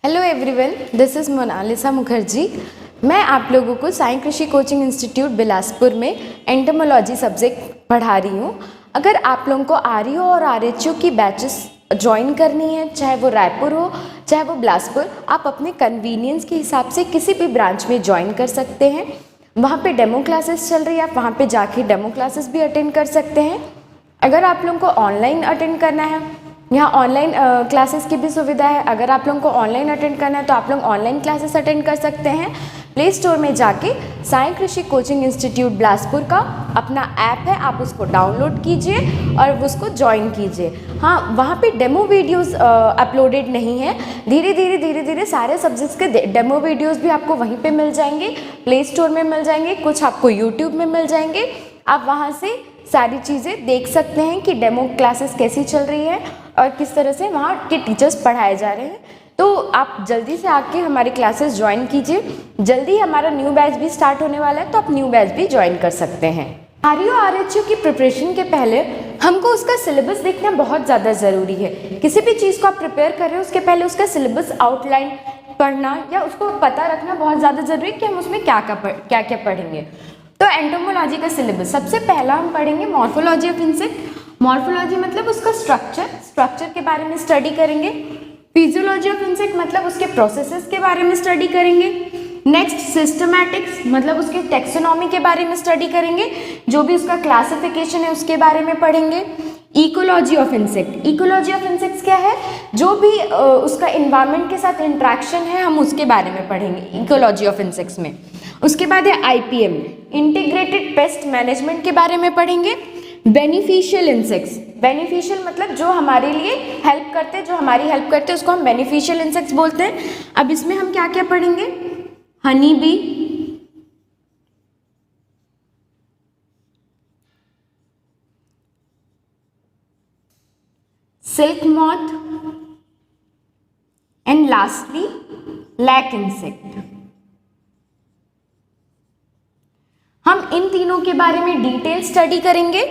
Hello everyone, this is Monalisa Mukherjee. मैं आप लोगों को साई कृषि कोचिंग इंस्टीट्यूट बिलासपुर में एंटोमोलॉजी सब्जेक्ट पढ़ा रही हूँ। अगर आप लोगों को आरईओ और आरएचओ की बैचेस ज्वाइन करनी है, चाहे वो रायपुर हो चाहे वो बिलासपुर, आप अपने कन्वीनियंस के हिसाब से किसी भी ब्रांच में ज्वाइन कर सकते हैं। वहाँ पे डेमो क्लासेस चल रही है, आप वहाँ पे जाके डेमो क्लासेस भी अटेंड कर सकते हैं। अगर आप लोगों को ऑनलाइन अटेंड करना है, यहाँ ऑनलाइन क्लासेस की भी सुविधा है। अगर आप लोगों को ऑनलाइन अटेंड करना है तो आप लोग ऑनलाइन क्लासेस अटेंड कर सकते हैं। प्ले स्टोर में जाके साई कृषि कोचिंग इंस्टीट्यूट बिलासपुर का अपना ऐप है, आप उसको डाउनलोड कीजिए और उसको ज्वाइन कीजिए। हाँ, वहाँ पे डेमो वीडियोस अपलोडेड नहीं है। धीरे धीरे सारे सब्जेक्ट्स के डेमो वीडियोस भी आपको वहीं पे मिल जाएंगे, प्ले स्टोर में मिल जाएंगे, कुछ आपको यूट्यूब में मिल जाएंगे। आप वहाँ से सारी चीज़ें देख सकते हैं कि डेमो क्लासेस कैसी चल रही है और किस तरह से वहाँ के टीचर्स पढ़ाए जा रहे हैं। तो आप जल्दी से आके हमारी क्लासेस ज्वाइन कीजिए। जल्दी हमारा न्यू बैच भी स्टार्ट होने वाला है, तो आप न्यू बैच भी ज्वाइन कर सकते हैं। आरईओ आरएचओ की प्रिपरेशन के पहले हमको उसका सिलेबस देखना बहुत ज़्यादा ज़रूरी है। किसी भी चीज़ को आप प्रिपेयर कर रहे हो उसके पहले उसका सिलेबस आउटलाइन पढ़ना या उसको पता रखना बहुत ज़्यादा ज़रूरी है कि हम उसमें क्या क्या पढ़ेंगे। तो एंटोमोलॉजी का सिलेबस सबसे पहला हम पढ़ेंगे मॉर्फोलॉजी ऑफ इंसेक्ट। मॉर्फोलॉजी मतलब उसका स्ट्रक्चर के बारे में स्टडी करेंगे। फिजियोलॉजी ऑफ इंसेक्ट मतलब उसके प्रोसेसेस के बारे में स्टडी करेंगे। नेक्स्ट सिस्टमैटिक्स मतलब उसके टेक्सोनॉमी के बारे में स्टडी करेंगे, जो भी उसका क्लासिफिकेशन है उसके बारे में पढ़ेंगे। Ecology of insect, ecology of insects क्या है, जो भी उसका इन्वायरमेंट के साथ इंट्रैक्शन है हम उसके बारे में पढ़ेंगे इकोलॉजी ऑफ इंसेक्ट्स में। उसके बाद है आईपीएम, इंटीग्रेटेड पेस्ट मैनेजमेंट के बारे में पढ़ेंगे। बेनिफिशियल इंसेक्ट्स, बेनिफिशियल मतलब जो हमारे लिए हेल्प करते हैं, जो हमारी हेल्प करते हैं उसको हम बेनिफिशियल इंसेक्ट्स बोलते हैं। अब इसमें हम क्या क्या पढ़ेंगे, honey bee, silk moth and lastly lac insect. हम इन तीनों के बारे में डिटेल स्टडी करेंगे।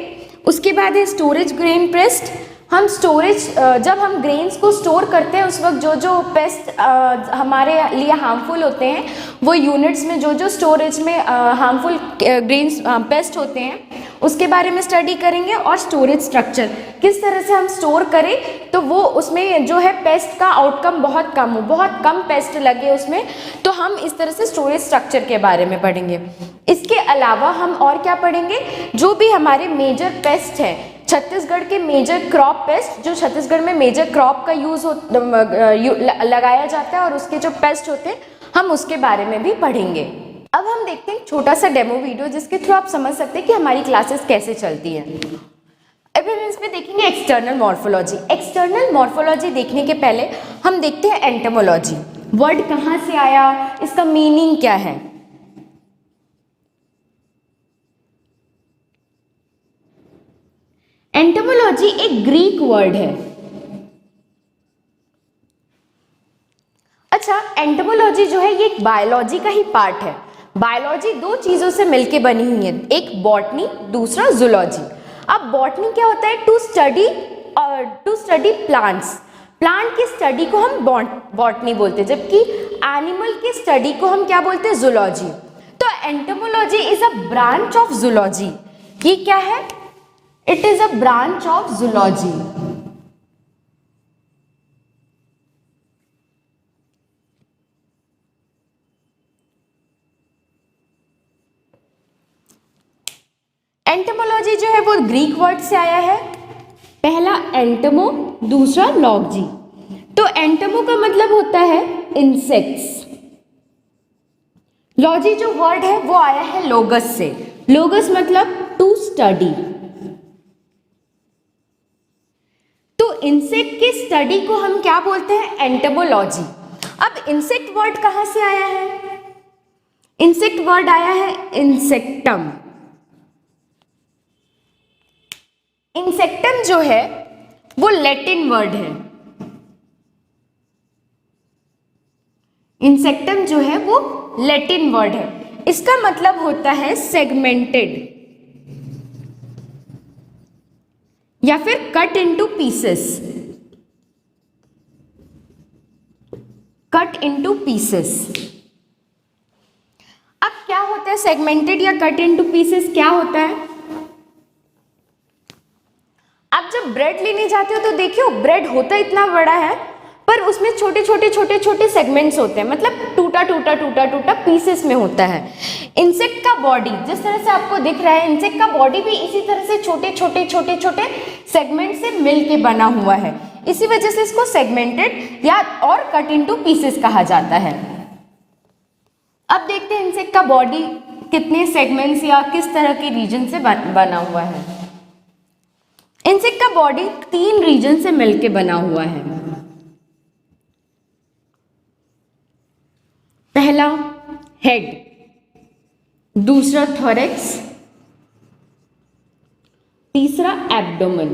उसके बाद है स्टोरेज ग्रेन पेस्ट। हम स्टोरेज, जब हम ग्रेन्स को स्टोर करते हैं उस वक्त जो जो पेस्ट हमारे लिए हार्मफुल होते हैं, वो यूनिट्स में जो जो स्टोरेज में हार्मफुल ग्रेन्स पेस्ट होते हैं उसके बारे में स्टडी करेंगे। और स्टोरेज स्ट्रक्चर, किस तरह से हम स्टोर करें तो वो उसमें जो है पेस्ट का आउटकम बहुत कम हो, बहुत कम पेस्ट लगे उसमें, तो हम इस तरह से स्टोरेज स्ट्रक्चर के बारे में पढ़ेंगे। इसके अलावा हम और क्या पढ़ेंगे, जो भी हमारे मेजर पेस्ट है, छत्तीसगढ़ के मेजर क्रॉप पेस्ट, जो छत्तीसगढ़ में मेजर क्रॉप का यूज लगाया जाता है और उसके जो पेस्ट होते हैं हम उसके बारे में भी पढ़ेंगे। अब हम देखते हैं छोटा सा डेमो वीडियो जिसके थ्रू आप समझ सकते हैं कि हमारी क्लासेस कैसे चलती हैं। अब हम इसमें देखेंगे एक्सटर्नल मॉर्फोलॉजी। एक्सटर्नल मॉर्फोलॉजी देखने के पहले हम देखते हैं एंटोमोलॉजी। वर्ड कहाँ से आया, इसका मीनिंग क्या है। एंटोमोलॉजी एक ग्रीक वर्ड है। अच्छा, एंटोमोलॉजी जो है ये एक बायोलॉजी का ही पार्ट है। बायोलॉजी दो चीजों से मिलके बनी हुई है, एक बॉटनी, दूसरा जूलॉजी। अब बॉटनी क्या होता है, टू स्टडी प्लांट्स। प्लांट की स्टडी को हम बॉटनी बोलते हैं, जबकि एनिमल की स्टडी को हम क्या बोलते हैं, जूलॉजी। तो entomology is a branch of zoology. ये क्या है, it is a branch of zoology. Entomology जो है वो ग्रीक वर्ड से आया है। पहला एंटोमो, दूसरा लॉजी। तो एंटोमो का मतलब होता है इंसेक्ट्स। लॉजी जो वर्ड है वो आया है लोगस से। लोगस मतलब टू स्टडी। तो इंसेक्ट की स्टडी को हम क्या बोलते हैं, एंटोमोलॉजी। अब इंसेक्ट वर्ड कहां से आया है, इंसेक्ट वर्ड आया है इंसेक्टम। इंसेक्टम जो है वो लैटिन वर्ड है। इंसेक्टम जो है वो लैटिन वर्ड है। इसका मतलब होता है सेगमेंटेड या फिर cut into pieces. Cut into pieces. अब क्या होता है सेगमेंटेड या कट इनटू पीसेस, क्या होता है? आप जब ब्रेड लेने जाते हो तो देखियो ब्रेड होता इतना बड़ा है पर उसमें छोटे छोटे छोटे छोटे सेगमेंट्स होते हैं, मतलब टूटा टूटा टूटा टूटा पीसेस में होता है। इंसेक्ट का बॉडी जिस तरह से आपको दिख रहा है, इंसेक्ट का बॉडी भी इसी तरह से छोटे छोटे छोटे छोटे सेगमेंट से मिलके बना हुआ है, इसी वजह से इसको सेगमेंटेड या और कट इनटू पीसेस कहा जाता है। अब देखते हैं इंसेक्ट का बॉडी कितने सेगमेंट्स या किस तरह के रीजन से बना हुआ है। इंसेक्ट का बॉडी 3 रीजन से मिलके बना हुआ है। पहला हेड, दूसरा थोरैक्स, तीसरा एब्डोमेन।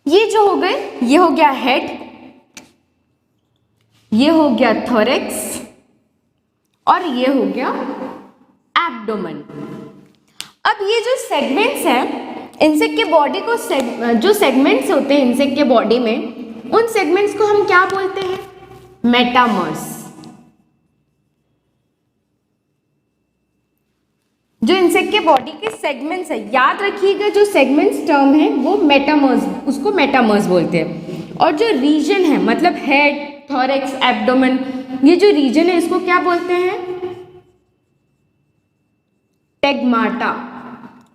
ये जो हो गए, ये हो गया हेड, ये हो गया थोरैक्स और ये हो गया एब्डोमेन। अब ये जो सेगमेंट्स हैं इंसेक्ट के बॉडी को जो सेगमेंट्स होते हैं इंसेक्ट के बॉडी में, उन सेगमेंट्स को हम क्या बोलते हैं? मेटामर्स। जो इंसेक्ट के बॉडी के सेगमेंट्स है, याद रखिएगा जो सेगमेंट्स टर्म है वो मेटामर्स, उसको मेटामर्स बोलते हैं। और जो रीजन है मतलब हेड, थोरैक्स, एब्डोमेन, ये जो रीजन है इसको क्या बोलते हैं? टेगमाटा।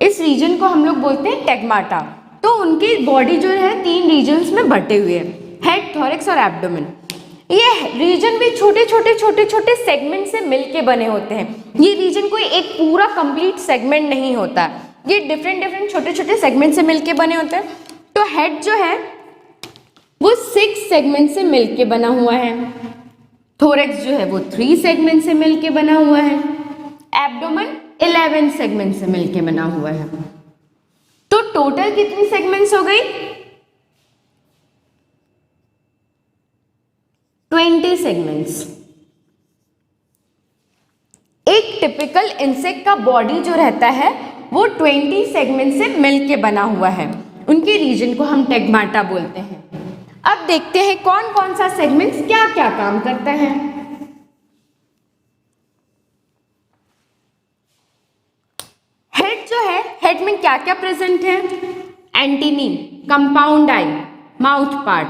इस रीजन को हम लोग बोलते हैं टेगमाटा। तो उनकी बॉडी जो है 3 रीजन्स में बटे हुए हैं, हेड, थोरैक्स और एब्डोमेन। ये रीजन भी छोटे छोटे छोटे छोटे सेगमेंट से मिलके बने होते हैं। ये रीजन कोई एक पूरा कंप्लीट सेगमेंट नहीं होता, ये डिफरेंट डिफरेंट छोटे छोटे सेगमेंट से मिलके बने होते हैं। तो हेड जो है वो 6 सेगमेंट से मिलके बना हुआ है, थोरैक्स जो है वो 3 सेगमेंट से मिलके बना हुआ है, एब्डोमेन 11 सेगमेंट से मिलके बना हुआ है। तो टोटल कितनी सेगमेंट्स हो गई? 20 सेगमेंट्स। एक टिपिकल इंसेक्ट का बॉडी जो रहता है वो 20 सेगमेंट से मिलके बना हुआ है, उनके रीजन को हम टेगमाटा बोलते हैं। अब देखते हैं कौन कौन सा सेगमेंट्स क्या क्या काम करता है। हेड जो है, हेड में क्या क्या प्रेजेंट है? एंटीनी, कंपाउंड आई, माउथ पार्ट,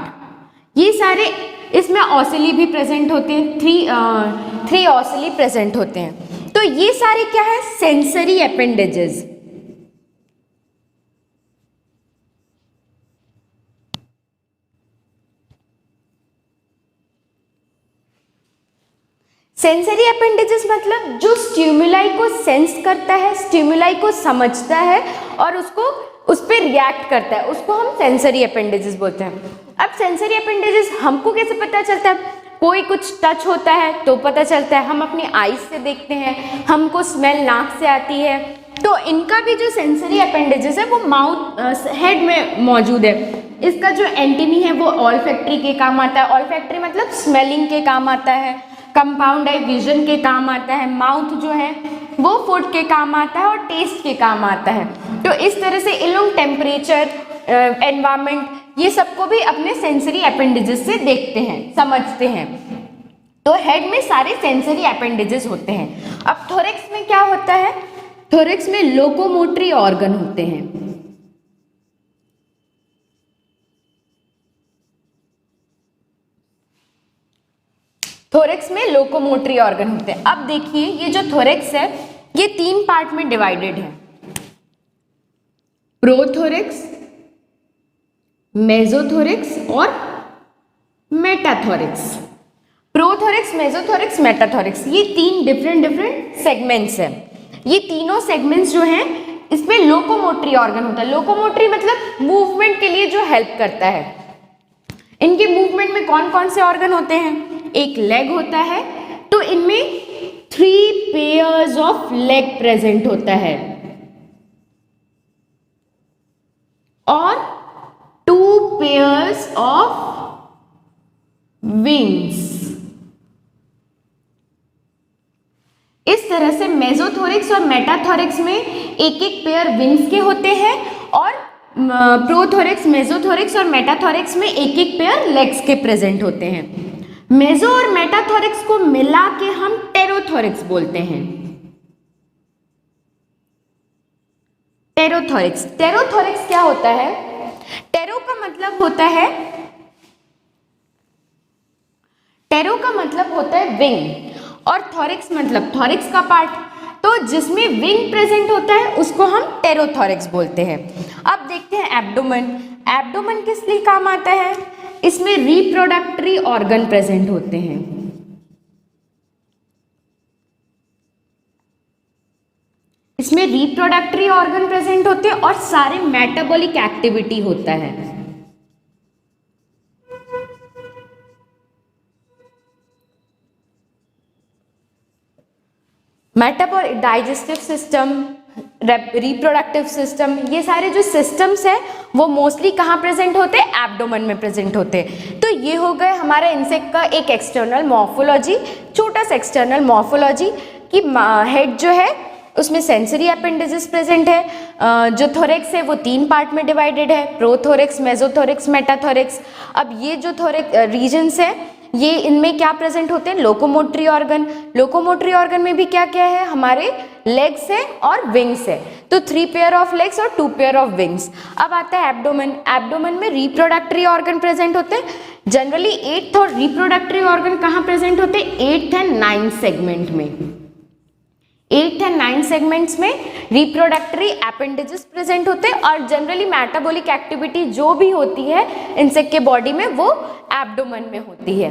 ये सारे, इसमें ऑसिली भी प्रेजेंट होते हैं, 3 ऑसिली प्रेजेंट होते हैं। तो ये सारे क्या है? Sensory appendages. सेंसरी अपेंडेजेस मतलब जो स्टिमुलाई को सेंस करता है, स्टिमुलाई को समझता है और उसको उस पर रिएक्ट करता है, उसको हम सेंसरी अपेंडेजेस बोलते हैं। अब सेंसरी अपेंडेजेस हमको कैसे पता चलता है? कोई कुछ टच होता है तो पता चलता है, हम अपनी आईज से देखते हैं, हमको स्मेल नाक से आती है। तो इनका भी जो सेंसरी अपेंडेजेस है वो माउथ हेड में मौजूद है। इसका जो एंटीनी है वो ऑल्फैक्टरी के काम आता है, ऑल्फैक्टरी मतलब स्मेलिंग के काम आता है, कंपाउंड आई विजन के काम आता है, माउथ जो है वो फूड के काम आता है और टेस्ट के काम आता है। तो इस तरह से इन लोग टेम्परेचर, एनवायरमेंट, ये सबको भी अपने सेंसरी अपेंडेजेस से देखते हैं, समझते हैं। तो हेड में सारे सेंसरी अपेंडेजेस होते हैं। अब थोरैक्स में क्या होता है? थोरैक्स में लोकोमोटरी ऑर्गन होते हैं। थोरैक्स में लोकोमोटरी ऑर्गन होते हैं। अब देखिए ये जो थोरैक्स है ये 3 पार्ट में डिवाइडेड है, प्रोथोरैक्स, मेसोथोरैक्स और मेटाथोरैक्स। प्रोथोरैक्स, मेसोथोरैक्स, मेटाथोरैक्स, ये 3 डिफरेंट सेगमेंट्स हैं। ये तीनों सेगमेंट्स जो हैं इसमें लोकोमोटरी ऑर्गन होता है। लोकोमोटरी मतलब मूवमेंट के लिए जो हेल्प करता है। इनके मूवमेंट में कौन कौन से ऑर्गन होते हैं? एक लेग होता है, तो इनमें 3 पेयर्स ऑफ लेग प्रेजेंट होता है और 2 पेयर्स ऑफ विंग्स। इस तरह से मेसोथोरैक्स और मेटाथोरैक्स में एक एक पेयर विंग्स के होते हैं और प्रोथोरेक्स, मेसोथोरेक्स और मेटाथोरेक्स में एक एक पेयर लेग्स के प्रेजेंट होते हैं। मेसो और मेटाथोरेक्स को मिला के हम टेरोथोरेक्स बोलते हैं। टेरोथोरेक्स, टेरोथोरेक्स क्या होता है? टेरो का मतलब होता है, टेरो का मतलब होता है विंग और थोरेक्स मतलब थोरेक्स का पार्ट, तो जिसमें विंग प्रेजेंट होता है उसको हम टेरोथोरेक्स बोलते हैं। अब देखते हैं एब्डोमेन। एब्डोमेन किस लिए काम आता है? इसमें रिप्रोडक्टरी ऑर्गन प्रेजेंट होते हैं। इसमें रिप्रोडक्टरी ऑर्गन प्रेजेंट होते हैं और सारे मेटाबॉलिक एक्टिविटी होता है। Metabolic, digestive system, reproductive system, ये सारे जो सिस्टम्स हैं वो मोस्टली कहाँ प्रेजेंट होते हैं? एब्डोमेन में प्रेजेंट होते हैं। तो ये हो गए हमारा इंसेक्ट का एक एक्सटर्नल मॉर्फोलॉजी, छोटा सा एक्सटर्नल मॉर्फोलॉजी कि हेड जो है उसमें सेंसरी अपेंडेजेस प्रेजेंट है। जो थोरेक्स है वो 3 पार्ट में डिवाइडेड है, प्रोथोरेक्स, मेसोथोरेक्स, मेटाथोरेक्स। अब ये जो थोरेक्स रीजन्स है ये इनमें क्या प्रेजेंट होते हैं? Locomotory organ. लोकोमोटरी ऑर्गन में भी क्या क्या है? हमारे लेग्स है और विंग्स है, तो 3 पेयर ऑफ लेग्स और 2 पेयर ऑफ विंग्स। अब आता है एब्डोमेन। एब्डोमेन में रिप्रोडक्टरी ऑर्गन प्रेजेंट होते हैं। जनरली 8th और रिप्रोडक्टरी ऑर्गन कहाँ प्रेजेंट होते हैं? 8th एंड 9th सेगमेंट में। 8th एंड 9th सेगमेंट्स में रिप्रोडक्टरी अपेंडेजेस प्रेजेंट होते हैं और जनरली मेटाबॉलिक एक्टिविटी जो भी होती है इंसेक्ट के बॉडी में वो एब्डोमेन में होती है।